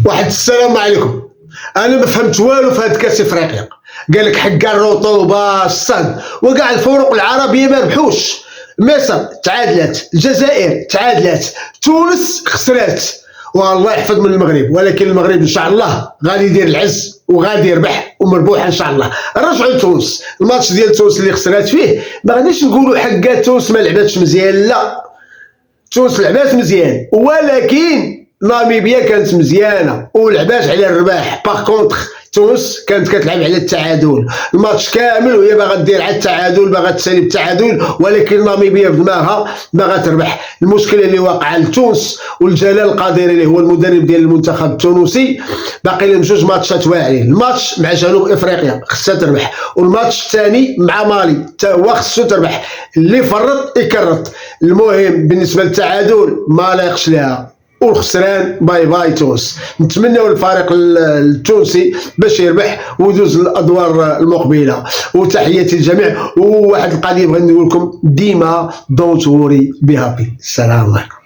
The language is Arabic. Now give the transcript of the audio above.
واحد السلام عليكم. انا ما فهمت والو في هاد كاس افريقيا. قال لك حق الرطوبه الصهد وكاع الفرق العربيه ما ربحوش. مصر تعادلات، الجزائر تعادلات، تونس خسرات، والله يحفظ من المغرب. ولكن المغرب ان شاء الله غادي يدير العز وغادي يربح ومربوح ان شاء الله. رجعوا لتونس، الماتش ديال تونس اللي خسرات فيه ما غاديش نقولوا حق تونس ما لعباتش مزيان، لا، تونس لعبات مزيان، ولكن ناميبيا كانت مزيانه ولعبات على الرباح. باغ كونطخ تونس كانت كتلعب على التعادل الماتش كامل، وهي باغا دير على التعادل، باغا تسالي بالتعادل، ولكن ناميبيا بدماغها باغا تربح. المشكله اللي واقعه لتونس والجلال القادري اللي هو المدرب ديال المنتخب التونسي، باقي لهم جوج ماتشات واعرين. الماتش مع جنوب افريقيا خصها تربح، والماتش الثاني مع مالي حتى هو خصو تربح. اللي فرط يكرط. المهم بالنسبه للتعادل ما لايقش لها، والخسران باي باي تونس. نتمنوا للفريق التونسي باش يربح ويدوز الادوار المقبله. وتحياتي للجميع. وواحد القضيه بغيت نقول لكم، ديما دونت وري بي هابي. السلام عليكم.